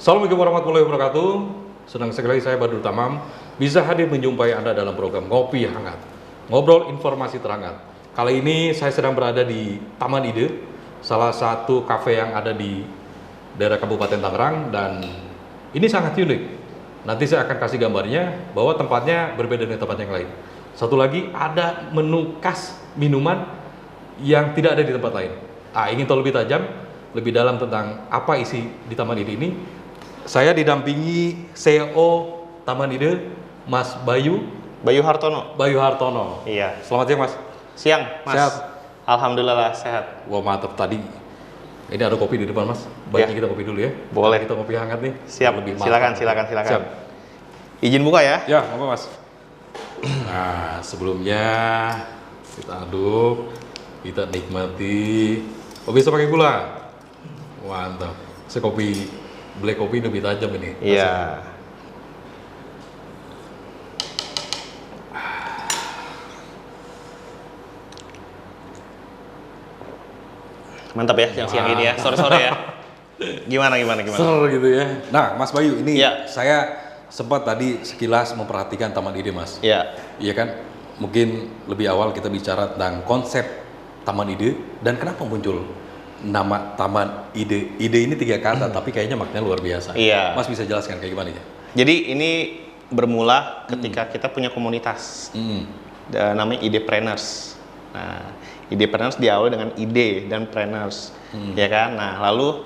Assalamualaikum warahmatullahi wabarakatuh. Senang sekali saya Badrul Tamam bisa hadir menjumpai Anda dalam program Ngopi Hangat, ngobrol informasi terhangat. Kali ini saya sedang berada di Taman Ide, salah satu kafe yang ada di daerah Kabupaten Tangerang, dan ini sangat unik. Nanti saya akan kasih gambarnya bahwa tempatnya berbeda dengan tempat yang lain. Satu lagi, ada menu khas minuman yang tidak ada di tempat lain. Ingin tahu lebih tajam, lebih dalam tentang apa isi di Taman Ide ini, saya didampingi CEO Taman Ide, Mas Bayu Hartono. Bayu Hartono. Iya. Selamat siang, Mas. Siang, Mas. Sehat? Alhamdulillah sehat. Wah, mantap tadi. Ini ada kopi di depan, Mas. Baiknya Ya. kita kopi dulu ya. Boleh. Kita kopi hangat nih. Siap. Lebih mantap. Silakan. Siap. Izin buka ya. Ya, apa Mas? Nah, sebelumnya kita aduk, kita nikmati. Oh, bisa pakai gula. Mantap. Saya black kopi lebih tajam ini. Iya. Mantap ya siang-siang ini ya, sore-sore ya. Gimana? Ser gitu ya. Nah, Mas Bayu, ini Ya. saya sempat tadi sekilas memperhatikan Taman Ide, Mas. Iya. Iya kan? Mungkin lebih awal kita bicara tentang konsep Taman Ide dan kenapa muncul nama Taman Ide. Ide ini 3 kata, tapi kayaknya maknanya luar biasa. Iya. Mas bisa jelaskan kayak gimana ya? Jadi ini bermula ketika kita punya komunitas. Namanya Idepreneurs. Nah, Idepreneurs diawali dengan ide dan preneurs, ya kan? Nah, lalu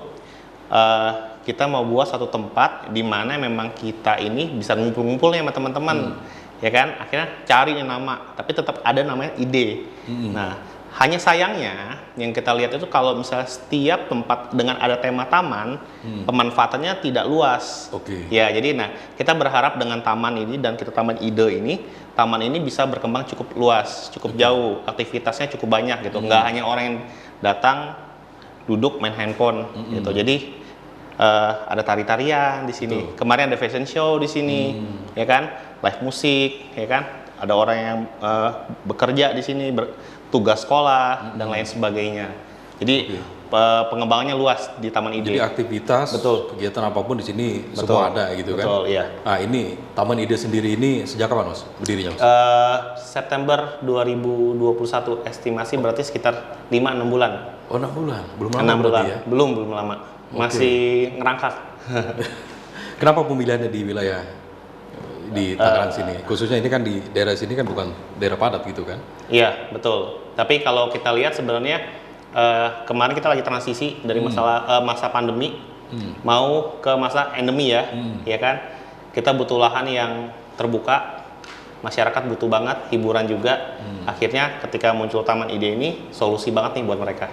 kita mau buat satu tempat di mana memang kita ini bisa ngumpul-ngumpul nih sama teman-teman, ya kan? Akhirnya cari nama, tapi tetap ada namanya ide. Nah, hanya sayangnya yang kita lihat itu kalau misalnya setiap tempat dengan ada tema taman, pemanfaatannya tidak luas. Oke. Ya, jadi kita berharap dengan taman ini dan kita taman ide ini, taman ini bisa berkembang cukup luas, cukup jauh, aktivitasnya cukup banyak gitu. Nggak hanya orang yang datang duduk main handphone gitu. Jadi ada tari-tarian di sini. Kemarin ada fashion show di sini, ya kan? Live musik, ya kan? Ada orang yang bekerja di sini, tugas sekolah dan lain sebagainya. Jadi pengembangannya luas di Taman Ide. Jadi aktivitas, Betul. kegiatan apapun di sini semua ada gitu kan? Betul, iya. Nah, ini Taman Ide sendiri ini sejak kapan, Mas? Berdirinya, Mas? September 2021, estimasi berarti sekitar 5-6 bulan. Oh, 6 bulan. Belum lama 6 bulan. berarti ya? Belum lama. Masih ngerangkak. Kenapa pemilihannya di wilayah di Tangerang sini? Khususnya ini kan di daerah sini kan bukan daerah padat gitu kan? Iya, betul. Tapi kalau kita lihat sebenarnya kemarin kita lagi transisi dari masa pandemi mau ke masa endemi ya, ya kan? Kita butuh lahan yang terbuka, masyarakat butuh banget hiburan juga. Akhirnya ketika muncul Taman Ide ini solusi banget nih buat mereka.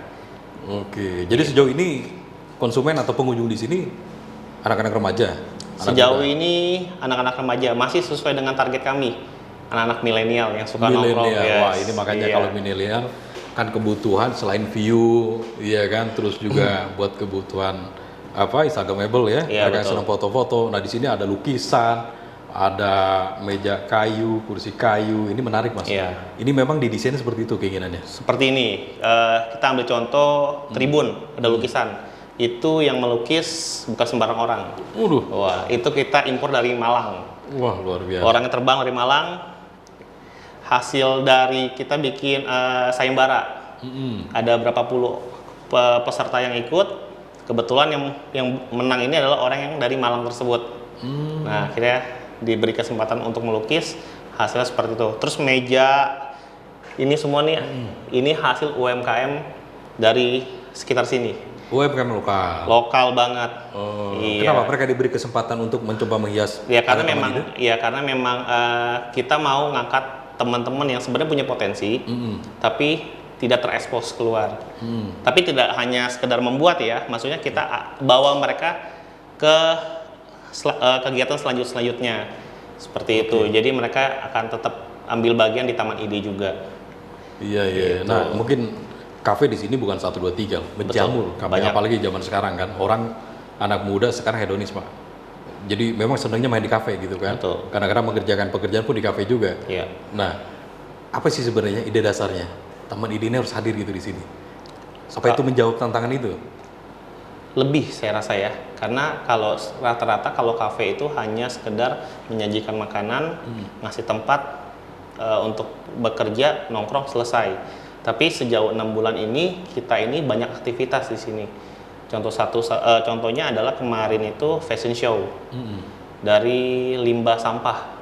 Oke, jadi sejauh ini konsumen atau pengunjung di sini anak-anak remaja? Sejauh ini anak-anak remaja masih sesuai dengan target kami, anak-anak milenial yang suka nongkrong. Milenial, wah ini makanya kalau milenial kan kebutuhan selain view, iya kan, terus juga buat kebutuhan Instagramable ya, Iya, mereka betul. senang foto-foto. Nah di sini ada lukisan, ada meja kayu, kursi kayu, ini menarik Mas. Iya. Ini memang didesain seperti itu keinginannya. Seperti ini, kita ambil contoh tribun, ada lukisan. Itu yang melukis bukan sembarang orang. Wah, itu kita impor dari Malang. Wah, luar biasa. Orangnya terbang dari Malang. Hasil dari kita bikin sayembara. Ada berapa puluh peserta yang ikut. Kebetulan yang menang ini adalah orang yang dari Malang tersebut. Nah, akhirnya diberi kesempatan untuk melukis. Hasilnya seperti itu. Terus meja ini semua nih, ini hasil UMKM dari sekitar sini. UMKM lokal. Lokal banget. Oh, Iya. Kenapa mereka diberi kesempatan untuk mencoba menghias? Ya karena Taman Ide? memang kita mau ngangkat teman-teman yang sebenarnya punya potensi, tapi tidak terekspos keluar. Tapi tidak hanya sekedar membuat ya, maksudnya kita bawa mereka ke kegiatan selanjutnya seperti itu. Jadi mereka akan tetap ambil bagian di Taman Ide juga. Iya. Gitu. Nah, mungkin kafe di sini bukan 1 2 3, menjamur. Banyak. Apalagi zaman sekarang kan, orang anak muda sekarang hedonis, Pak. Jadi memang senangnya main di kafe gitu kan. Betul. Kadang-kadang mengerjakan pekerjaan pun di kafe juga. Iya. Nah, apa sih sebenarnya ide dasarnya? Taman Ide ini harus hadir gitu di sini. Apa itu menjawab tantangan itu? lebih saya rasa ya, karena kalau rata-rata kalau kafe itu hanya sekedar menyajikan makanan, ngasih tempat untuk bekerja, nongkrong, selesai. Tapi sejauh 6 bulan ini kita ini banyak aktivitas di sini. Contohnya adalah kemarin itu fashion show dari limbah sampah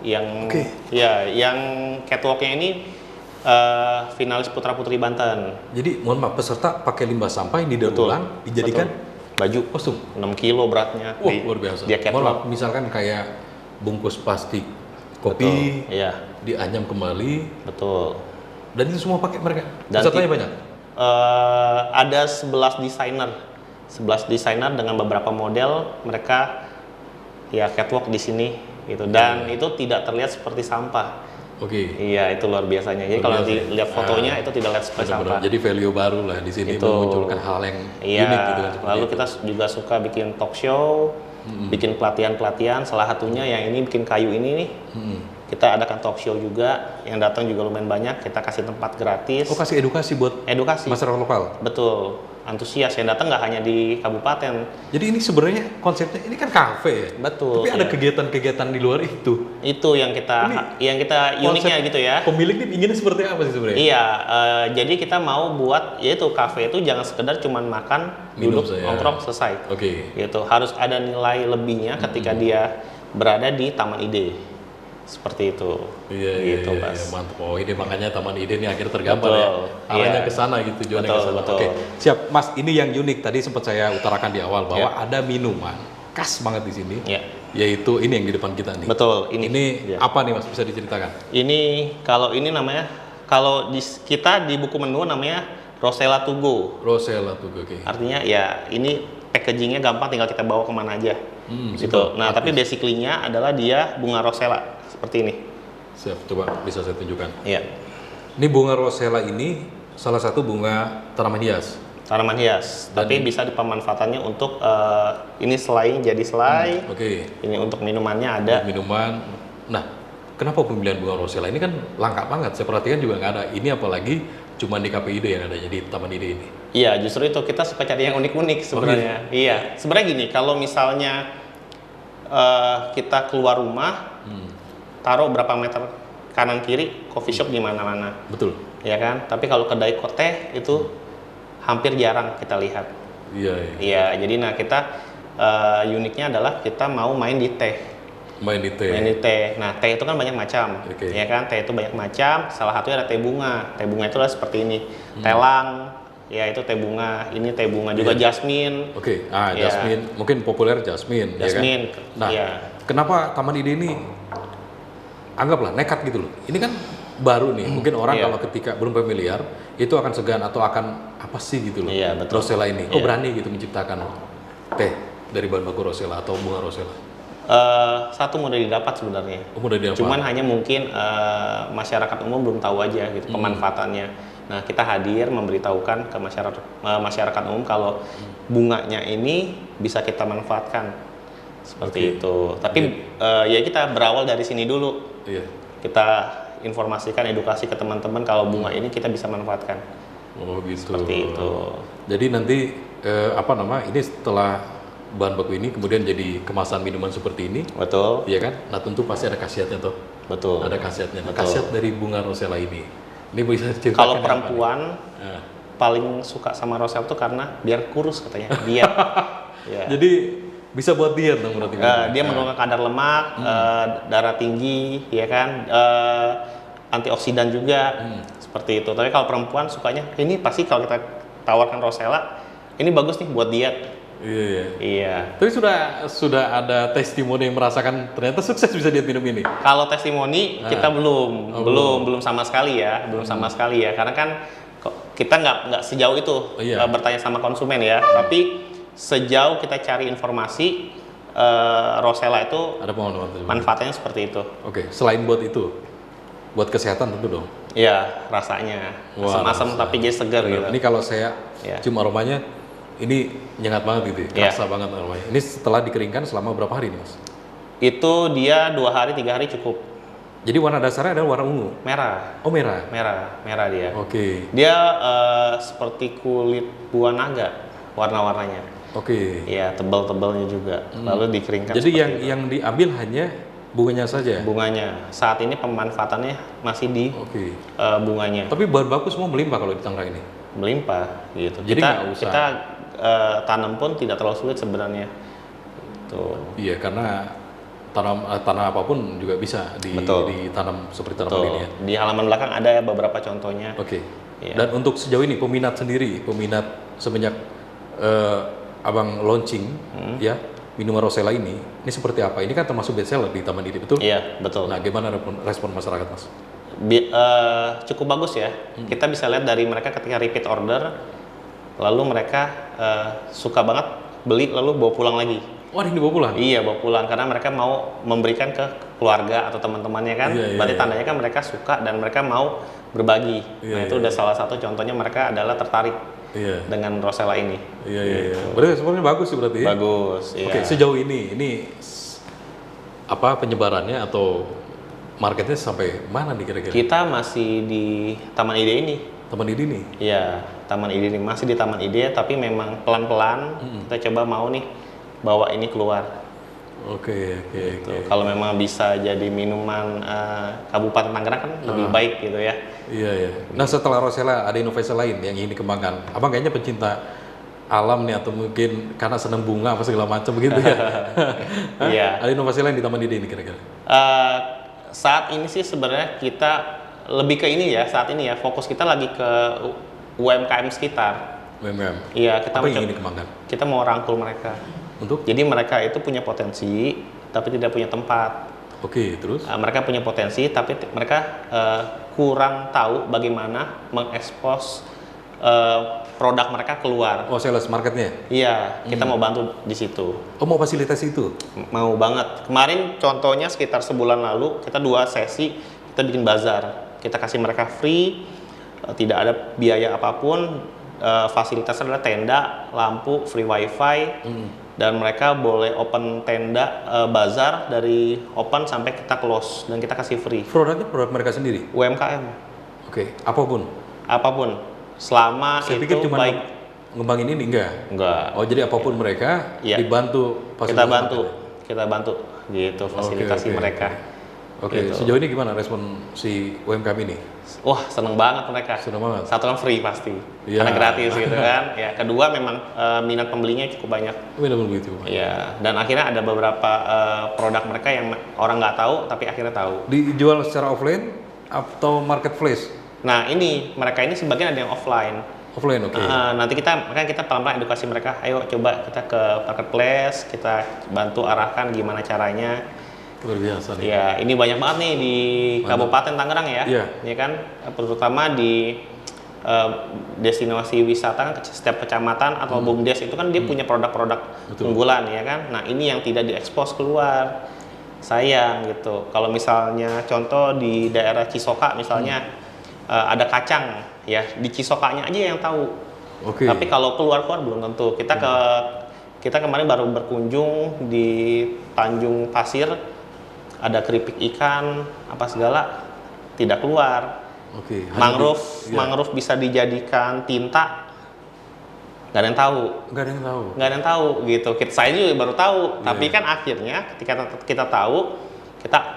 yang yang catwalknya ini finalis Putra Putri Banten. Jadi mohon maaf, peserta pakai limbah sampah yang didaur ulang dijadikan baju kostum 6 kilo beratnya. Wah, luar biasa. Dia Mohon maaf, catwalk. misalkan kayak bungkus plastik kopi Iya, dianyam kembali betul. dan itu semua pakai mereka. Dan Pesertanya banyak. Ada 11 desainer dengan beberapa model, mereka ya catwalk di sini gitu, dan itu tidak terlihat seperti sampah. Oke. Iya, itu luar biasanya. Jadi Luar kalau biasa. lihat fotonya itu tidak lihat seperti Benar-benar. sampah. Jadi value baru lah di sini Itu. memunculkan hal yang Iya, unik gitu kan. seperti lalu itu. kita juga suka bikin talk show, bikin pelatihan-pelatihan. Salah satunya yang ini bikin kayu ini nih. Kita adakan talk show juga, yang datang juga lumayan banyak. Kita kasih tempat gratis. Oh, kasih edukasi buat Edukasi. masyarakat lokal. Betul. Antusias yang datang nggak hanya di kabupaten. Jadi ini sebenarnya konsepnya ini kan kafe ya. Betul. Tapi ada iya. kegiatan-kegiatan di luar itu. Itu yang kita uniknya Konsep gitu ya. Pemilik ini inginnya seperti apa sih sebenarnya? Iya, jadi kita mau buat yaitu kafe itu jangan sekedar cuman makan, Minum duduk, saja. nongkrong, selesai. Oke. Gitu. Harus ada nilai lebihnya ketika dia berada di Taman Ide. Seperti itu. Iya, gitu, iya, Mas. iya, mantap. Oh, ini makanya Taman Ide ini akhirnya tergambar Betul, ya. Arahnya iya. ke sana gitu, tujuannya ke Betul, sana. betul. Oke, siap. Mas, ini yang unik tadi sempat saya utarakan di awal bahwa ada minuman khas banget di sini. Iya. Yaitu ini yang di depan kita nih. Betul, ini. Ini Iya. apa nih Mas, bisa diceritakan? Ini kalau ini namanya, kalau kita di buku menu namanya Rosella to go. Rosella tuh, oke. Artinya ya ini packagingnya gampang, tinggal kita bawa kemana aja. Gitu. simple, Nah, tapi basically-nya adalah dia bunga Rosella seperti ini. Siap, coba bisa saya tunjukkan. Iya. Ini bunga Rosella ini salah satu bunga tanaman hias. Tanaman hias, Dan tapi bisa pemanfaatannya untuk ini selai jadi selai. Oke. Ini untuk minumannya ada. Minuman. Nah, kenapa pemilihan bunga Rosella ini kan langka banget? Saya perhatikan juga nggak ada. Ini apalagi cuma di KPID yang ada, jadi Taman Ide ini. Iya, justru itu kita suka cari yang unik-unik sebenarnya. Iya, sebenarnya gini, kalau misalnya kita keluar rumah, taruh berapa meter kanan kiri coffee shop di mana-mana, Betul. ya kan? Tapi kalau kedai teh itu hampir jarang kita lihat. Iya, iya. Iya, jadi nah kita uniknya adalah kita mau main di teh. Main di teh. Main di teh. Nah, teh itu kan banyak macam, Oke. ya kan? Teh itu banyak macam. Salah satunya ada teh bunga. Teh bunga itu adalah seperti ini, telang. Ya itu teh bunga. Ini teh bunga juga jasmine. Oke, Iya. jasmine. Mungkin populer jasmine. Jasmine. Ya kan? Nah, Iya. kenapa Taman Ide ini anggaplah nekat gitu loh. Ini kan baru nih. Mungkin orang Iya. kalau ketika belum familiar itu akan segan atau akan apa sih gitu loh. Iya, betul. Rosella ini. Kok Iya. berani gitu menciptakan teh dari bahan baku Rosella atau bunga Rosella? Satu mudah didapat sebenarnya. Mudah didapat. Cuman hanya mungkin masyarakat umum belum tahu aja gitu pemanfaatannya. Nah, kita hadir memberitahukan ke masyarakat umum kalau bunganya ini bisa kita manfaatkan seperti itu. Tapi ya kita berawal dari sini dulu. Iya. Kita informasikan, edukasi ke teman-teman kalau bunga ini kita bisa manfaatkan. Oh gitu. Seperti itu. Jadi nanti ini setelah bahan baku ini kemudian jadi kemasan minuman seperti ini, Betul, iya kan? Nah tentu pasti ada khasiatnya tuh. betul. Ada khasiatnya. Nah, Betul. khasiat dari bunga Rosella ini. Ini bisa ceritakan. Kalau apa perempuan nih? Nah, paling suka sama Rosella itu karena biar kurus katanya. Diet. Ya. jadi bisa buat diet dong berarti. Dia menurunkan kadar lemak, darah tinggi, ya kan, antioksidan juga, seperti itu. Tapi kalau perempuan sukanya, ini pasti kalau kita tawarkan Rosella, ini bagus nih buat diet. Iya, iya. Iya. Tapi sudah ada testimoni yang merasakan ternyata sukses bisa diet minum ini. Kalau testimoni kita belum, Oh, belum sama sekali ya, belum sama sekali ya, karena kan kita nggak sejauh itu Iya. bertanya sama konsumen ya, tapi sejauh kita cari informasi, Rosella itu Ada pengalaman. manfaatnya seperti itu. Oke, selain buat itu, buat kesehatan tentu dong. Iya, rasanya Wah, asam-asam rasa. tapi jadi segar gitu. Ini kalau saya Iya. cium aromanya, ini nyengat banget gitu, Iya. kerasa banget aromanya. Ini setelah dikeringkan selama berapa hari nih mas? Itu dia 2 hari 3 hari cukup. Jadi warna dasarnya adalah warna ungu. Merah, Oh merah. merah dia. Oke. Dia seperti kulit buah naga. warna-warnanya. Oke. Iya, tebal-tebalnya juga. Lalu dikeringkan. Jadi seperti itu. yang diambil hanya bunganya saja. Bunganya. Saat ini pemanfaatannya masih di Oke. bunganya. Tapi bahan baku semua melimpah kalau di Tangerang ini. Melimpah gitu. Jadi nggak usah. Kita tanam pun tidak terlalu sulit sebenarnya. Tuh. Iya, karena tanah apapun juga bisa Betul. ditanam seperti tanaman Betul. ini ya. Di halaman belakang ada beberapa contohnya. Oke. Iya. Dan untuk sejauh ini peminat semenjak abang launching ya minuman Rosella ini seperti apa? Ini kan termasuk bestseller di Taman Ide, betul? Iya, betul. Nah, gimana respon masyarakat, Mas? Cukup bagus ya. Kita bisa lihat dari mereka ketika repeat order, lalu mereka suka banget beli lalu bawa pulang lagi. Wah, ini dibawa pulang? Iya, bawa pulang karena mereka mau memberikan ke keluarga atau teman-temannya kan. Iya, Berarti iya. tandanya kan mereka suka dan mereka mau berbagi. Iya, Nah, itu iya, udah salah satu contohnya mereka adalah tertarik Iya. dengan Rosella ini. Iya. Berarti responnya bagus sih berarti ya? Bagus, iya. Oke, sejauh ini apa penyebarannya atau marketnya sampai mana nih kira-kira? Kita masih di Taman Ide ini. Taman Ide nih? Iya, Taman Ide ini masih di Taman Ide, tapi memang pelan-pelan kita coba mau nih bawa ini keluar. Oke. Kalau memang bisa jadi minuman Kabupaten Tangerang kan lebih baik gitu ya. Iya. Nah, setelah Rosella ada inovasi lain yang ingin dikembangkan. Abang kayaknya pecinta alam nih atau mungkin karena senang bunga apa segala macam begitu ya. Iya. Ada inovasi lain di Taman Ide ini kira-kira? Saat ini sih sebenarnya kita lebih ke ini ya, saat ini ya fokus kita lagi ke UMKM sekitar. UMKM. Iya, kita Apa yang ingin dikembangkan? kita mau rangkul mereka. Untuk? Jadi mereka itu punya potensi tapi tidak punya tempat. Oke, terus? Mereka punya potensi tapi mereka kurang tahu bagaimana mengekspos produk mereka keluar. Oh, sales marketnya? Iya, kita mau bantu di situ. Oh, mau fasilitasi itu? Mau banget. Kemarin contohnya sekitar sebulan lalu kita 2 sesi kita bikin bazar. Kita kasih mereka free, tidak ada biaya apapun. Fasilitasnya adalah tenda, lampu, free wifi, dan mereka boleh open tenda bazar dari open sampai kita close dan kita kasih free. Produknya produk mereka sendiri? UMKM, Oke, apapun? apapun, selama Saya itu pikir cuma baik. ngembangin ini enggak? Enggak. Oh, jadi apapun mereka Iya. dibantu Kita fasilitas bantu, marketnya? kita bantu gitu fasilitasi oke, mereka. Oke, Gitu. sejauh ini gimana respon si UMKM ini? Wah, seneng banget mereka. Seneng banget. Satu kan free pasti, Iya. karena gratis gitu kan. Ya, kedua memang minat pembelinya cukup banyak. Benar begitu. Ya, dan akhirnya ada beberapa produk mereka yang orang nggak tahu, tapi akhirnya tahu. Dijual secara offline atau marketplace? Nah, ini mereka ini sebagian ada yang offline. Offline, oke. Nanti makanya kita pelan-pelan edukasi mereka. Ayo coba kita ke marketplace, kita bantu arahkan gimana caranya. Luar biasa nih. Ya, ini banyak banget nih di Kabupaten Tangerang ya. Iya. Ya kan, terutama di destinasi wisata kan setiap kecamatan atau BUMDes itu kan dia punya produk-produk Betul. unggulan ya kan. Nah, ini yang tidak diekspos keluar. Sayang gitu. Kalau misalnya contoh di daerah Cisoka misalnya ada kacang ya, di Cisokanya aja yang tahu. Oke. Tapi kalau keluar-keluar belum tentu. Kita kemarin baru berkunjung di Tanjung Pasir, ada keripik ikan apa segala tidak keluar. Oke. Mangrove bisa dijadikan tinta, nggak ada yang tahu. Nggak ada yang tahu. Nggak ada yang tahu gitu. Saya juga baru tahu. Iya. Tapi kan akhirnya ketika kita tahu,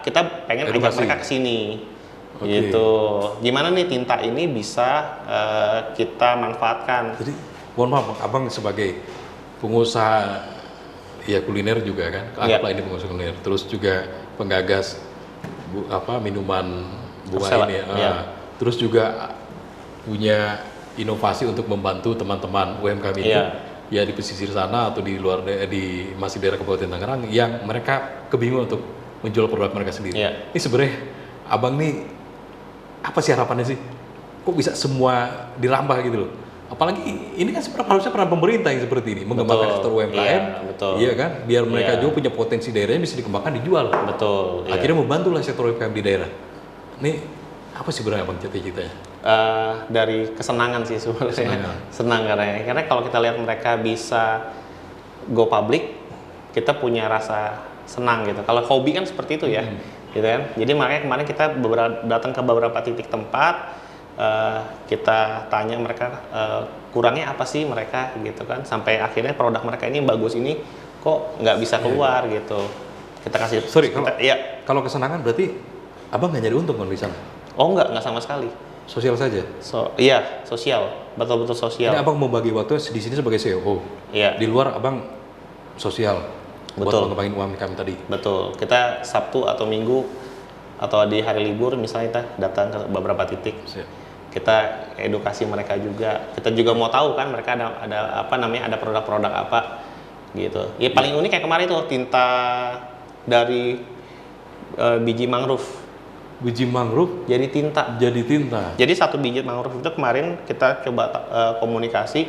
kita pengen ajak Edukasi. mereka ke sini. Oke. Gitu. Gimana nih tinta ini bisa kita manfaatkan? Jadi, mohon maaf, abang sebagai pengusaha ya kuliner juga kan, Iya. anggaplah ini pengusaha kuliner, terus juga penggagas minuman bunga Rosella, ini, iya. terus juga punya inovasi untuk membantu teman-teman UMKM ini, Iya. ya di pesisir sana atau di luar di masih daerah Kabupaten Tangerang yang mereka kebingungan untuk menjual produk mereka sendiri. Iya. Ini sebenarnya abang nih apa sih harapannya sih? Kok bisa semua dirambah gitu loh? Apalagi ini kan harusnya peran pemerintah yang seperti ini, mengembangkan sektor UMKM, Iya, betul. iya kan? Biar mereka Iya. juga punya potensi daerahnya bisa dikembangkan, dijual. Betul. iya. Akhirnya membantulah sektor UMKM di daerah. Ini apa sih sebenarnya abang cita-citanya? Dari kesenangan sih sebenarnya. Kesenangan. Senang karena kalau kita lihat mereka bisa go public, kita punya rasa senang gitu. Kalau hobi kan seperti itu ya, gitu kan. Jadi makanya kemarin kita datang ke beberapa titik tempat kita tanya mereka kurangnya apa sih mereka gitu kan, sampai akhirnya produk mereka ini bagus ini kok nggak bisa keluar gitu. Kita kasih. Sorry, iya. Kalau kesenangan berarti abang nggak nyari untung kan di sana? Oh nggak sama sekali. Sosial saja. Iya, sosial, betul-betul sosial. Ini abang membagi waktu di sini sebagai CEO. Iya. Di luar abang sosial. Betul. Buat mengembangin UMKM kami tadi. Betul. Kita Sabtu atau Minggu atau di hari libur misalnya kita datang ke beberapa titik. Siap. Kita edukasi mereka juga. Kita juga mau tahu kan mereka ada apa namanya, ada produk-produk apa gitu. Ya paling unik kayak kemarin tuh tinta dari biji mangrove. Biji mangrove Jadi tinta. jadi tinta. Jadi satu biji mangrove itu kemarin kita coba komunikasi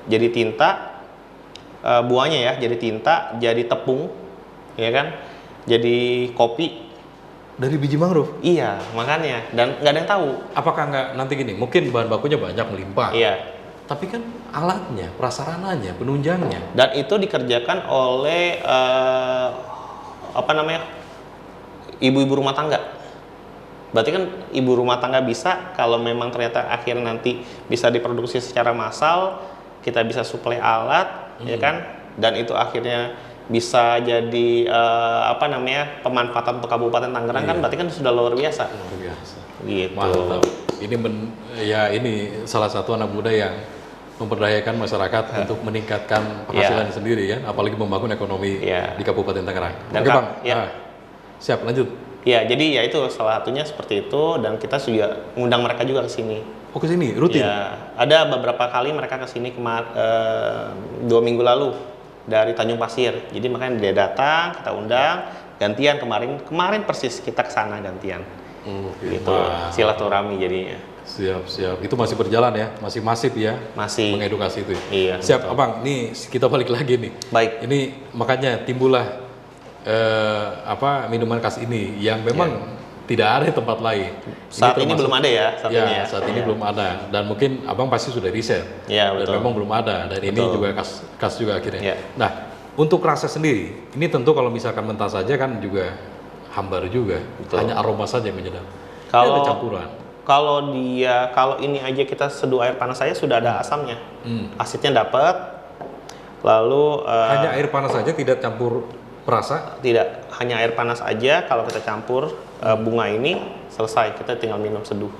jadi tinta, buahnya ya jadi tinta, jadi tepung, ya kan, jadi kopi. Dari biji mangrove. Iya, makanya, dan nggak ada yang tahu. Apakah nggak nanti gini? Mungkin bahan bakunya banyak melimpah. Iya. Tapi kan alatnya, prasarananya, penunjangnya. Dan itu dikerjakan oleh apa namanya, ibu-ibu rumah tangga. Berarti kan ibu rumah tangga bisa, kalau memang ternyata akhirnya nanti bisa diproduksi secara massal, kita bisa suplai alat, ya kan, dan itu akhirnya bisa jadi apa namanya, pemanfaatan untuk Kabupaten Tangerang, kan berarti kan sudah luar biasa. Luar biasa. Gitu. Mantap. Ini ini salah satu anak muda yang memberdayakan masyarakat untuk meningkatkan penghasilan sendiri kan, apalagi membangun ekonomi di Kabupaten Tangerang. Dan Oke Bang, siap lanjut. Ya, jadi ya itu salah satunya seperti itu, dan kita juga ngundang mereka juga ke sini. Oh ke sini rutin? Ya, ada beberapa kali mereka ke sini 2 minggu lalu dari Tanjung Pasir. Jadi makanya dia datang, kita undang, gantian kemarin persis kita ke sana gantian. Gitu. Silaturahmi jadinya. Siap. Itu masih berjalan ya, masih masif ya. Masih mengedukasi itu. Iya. Siap, betul. Abang. Nih kita balik lagi nih. Baik. Ini makanya timbullah minuman khas ini yang memang tidak ada di tempat lain. Saat ini belum ada ya. Saat ini belum ada. Dan mungkin abang pasti sudah riset. Iya, betul. Dan memang belum ada. Dan ini juga khas juga akhirnya. Ya. Nah, untuk rasa sendiri, ini tentu kalau misalkan mentah saja kan juga hambar juga. Betul. Hanya aroma saja yang menyedap. Kalau ada campuran. Kalau ini aja kita seduh air panas saja sudah ada asamnya. Asidnya dapat. Lalu hanya air panas saja, tidak campur perasa? Tidak, hanya air panas aja. Kalau kita campur bunga ini, selesai, kita tinggal minum seduh.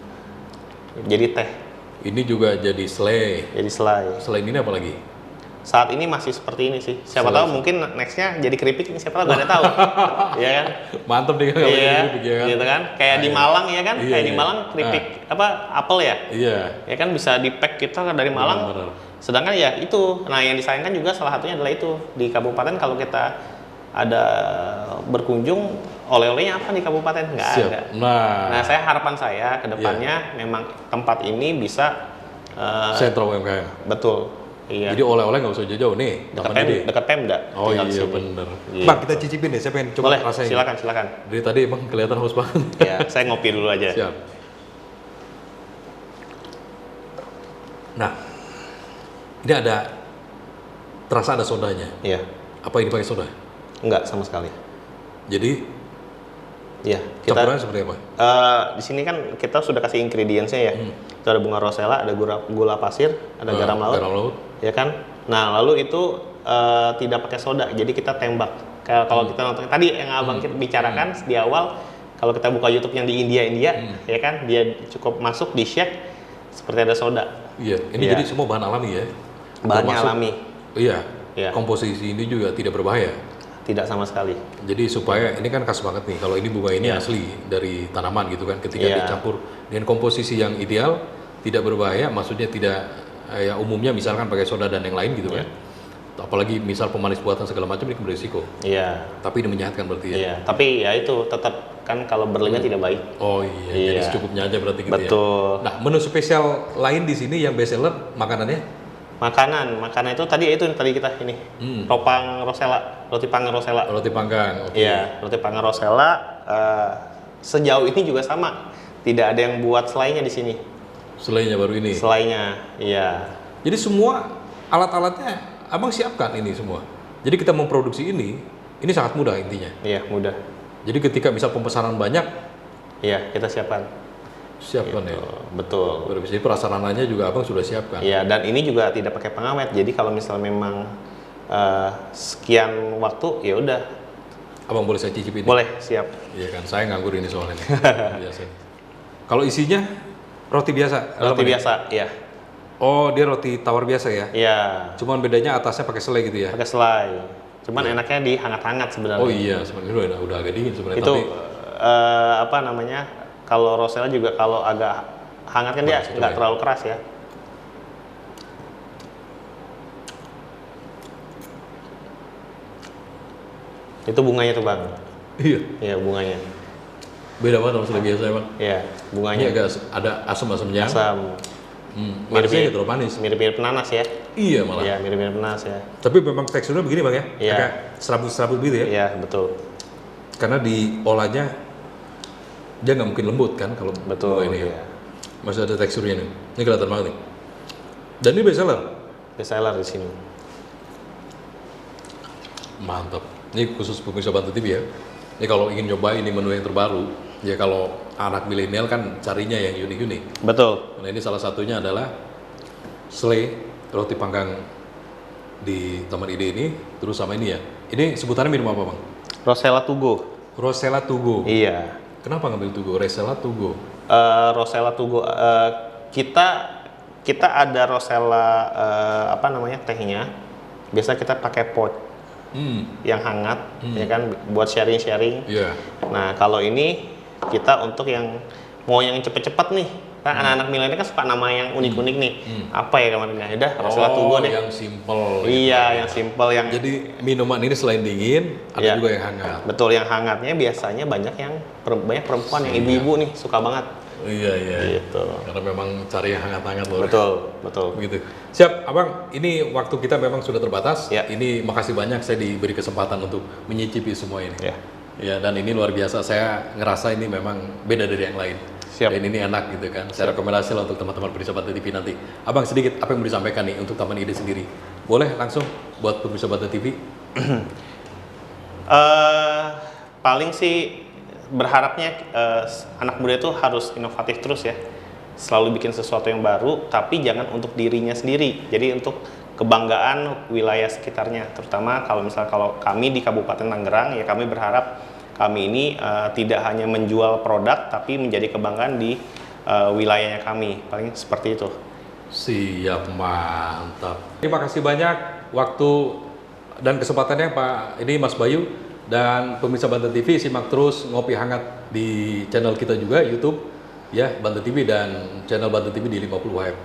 Jadi teh. Ini juga jadi selai. Jadi selai. Selain ini apa lagi? Saat ini masih seperti ini sih. Siapa tahu mungkin nextnya jadi keripik, siapa tahu, nggak ada tahu. Iya kan? Mantep nih kalau keripik ya kan? Gitu kan? Kayak di Malang ya kan? Kayak di Malang keripik apel ya? Iya. Ya kan bisa di pack kita dari Malang. Benar. Sedangkan ya itu, nah yang disayangkan juga salah satunya adalah itu di kabupaten kalau kita ada berkunjung, oleh-olehnya apa di kabupaten? Nggak ada. Nah, harapan saya ke depannya memang tempat ini bisa sentra UMKM. Betul. Iya. Jadi oleh-oleh nggak usah jauh-jauh nih. Dekat Pemda. Oh iya bener. Gitu. Bang, kita cicipin deh. Saya pengen coba rasain. Silakan. Dari tadi emang kelihatan haus banget. Ya, saya ngopi dulu aja. Siap. Nah, ini terasa ada sodanya. Iya. Apa ini pakai soda? Enggak sama sekali. Jadi, ya campurannya seperti apa? Di sini kan kita sudah kasih ingredients-nya ya. Itu ada bunga rosella, ada gula pasir, ada garam laut, ya kan? Nah, lalu itu tidak pakai soda, jadi kita tembak. Kalau kita nonton tadi yang abang kita bicarakan di awal, kalau kita buka YouTube yang di India, ya kan, dia cukup masuk di shake seperti ada soda. Iya, ini jadi semua bahan alami ya? Bahannya alami. Iya. Komposisi ini juga tidak berbahaya. Tidak sama sekali. Jadi supaya ini kan khas banget nih. Kalau ini bunga ini asli dari tanaman gitu kan. Ketika dicampur dengan komposisi yang ideal, tidak berbahaya. Maksudnya tidak umumnya misalkan pakai soda dan yang lain gitu kan. Apalagi misal pemanis buatan segala macam ini berisiko. Iya. Tapi ini menyehatkan berarti ya. Iya. Tapi ya itu tetap kan kalau berlebihan tidak baik. Oh iya. Jadi secukupnya aja berarti gitu. Betul. Nah, menu spesial lain di sini yang best seller makanannya? Makanan itu tadi kita ini roti panggang rosella. Roti panggang, oke. Iya, roti panggang rosella. Sejauh ini juga sama, tidak ada yang buat selainya di sini. Selainya baru ini. Selainya, iya. Jadi semua alat-alatnya abang siapkan ini semua. Jadi kita memproduksi ini sangat mudah intinya. Iya, mudah. Jadi ketika misal pemesanan banyak, iya kita siapkan. Siapkan ya. Betul. Luar biasa. Jadi prasarananya juga abang sudah siapkan. Iya, dan ini juga tidak pakai pengawet. Jadi kalau misalnya memang sekian waktu, ya udah. Abang boleh saya cicipin? Boleh, siap. Iya kan, saya nganggur ini soalnya. Biasa. Kalau isinya roti biasa? Roti biasa, iya. Oh, dia roti tawar biasa ya? Iya. Cuman bedanya atasnya pakai selai gitu ya? Pakai selai. Cuman enaknya dihangat-hangat sebenarnya. Oh iya, sebenarnya udah agak dingin sebenarnya. Itu Tapi apa namanya? Kalau Rosella juga kalau agak hangat kan dia nggak terlalu keras ya. Itu bunganya tuh bang. iya, Iya bunganya. beda banget sama selai biasa emang. Iya Ini bunganya. agak ada asam-asamnya. Asam. Manisnya nggak terlalu manis. Mirip-mirip nanas ya. Iya malah. Iya mirip-mirip nanas ya. Tapi memang teksturnya begini bang ya? Iya. Agak serabut-serabut gitu ya? Iya betul. Karena diolahnya dia nggak mungkin lembut kan kalau Betul. bunga ini ya. Iya. Masih ada teksturnya nih. Ini kelihatan banget nih. Dan ini best seller. Best seller di sini. Mantap. Ini khusus pemirsa Bantu TV ya. Ini kalau ingin nyoba ini menu yang terbaru, ya kalau anak milenial kan carinya yang unik-unik. Betul. Nah ini salah satunya adalah selai roti panggang di Taman Ide ini, terus sama ini ya. Ini sebutannya minum apa bang? Rosella Tugo. Rosella Tugo. Iya. Kenapa ngambil Tugo? Rosella Tugo. Rosella Tugo. Kita ada Rosella apa namanya tehnya. Biasa kita pakai pot yang hangat, ya kan, buat sharing-sharing. Iya. Nah kalau ini kita untuk yang mau yang cepet-cepet nih. Kan anak-anak milenial kan suka nama yang unik-unik nih. Apa ya kemarin? Ya udah Rosella Tugo deh. Yang simple. Iya, yang simple yang. Jadi minuman ini selain dingin, ada Iya. juga yang hangat. Betul, yang hangatnya biasanya banyak banyak perempuan yang ibu-ibu nih suka banget. Iya iya. Gitu. Karena memang cari yang hangat-hangat loh. Betul, betul. Begitu. Siap, abang. Ini waktu kita memang sudah terbatas. Ya. Ini makasih banyak saya diberi kesempatan untuk menyicipi semua ini. Ya. Ya, dan ini luar biasa. Saya ngerasa ini memang beda dari yang lain. Siap. Dan ini enak gitu kan. Saya rekomendasi lah untuk teman-teman pemirsa Bantu TV nanti. Abang sedikit apa yang mau disampaikan nih untuk Taman Ide sendiri? Boleh langsung buat pemirsa Bantu TV? Paling sih berharapnya anak muda itu harus inovatif terus ya, selalu bikin sesuatu yang baru, tapi jangan untuk dirinya sendiri. Jadi untuk kebanggaan wilayah sekitarnya, terutama kalau kami di Kabupaten Tangerang ya, kami berharap kami ini tidak hanya menjual produk, tapi menjadi kebanggaan di wilayahnya kami. Paling seperti itu. Siap, mantap. Terima kasih banyak waktu dan kesempatannya Pak ini Mas Bayu dan pemirsa Banten TV. Simak terus Ngopi Hangat di channel kita juga YouTube ya, Banten TV, dan channel Banten TV di 50 WF.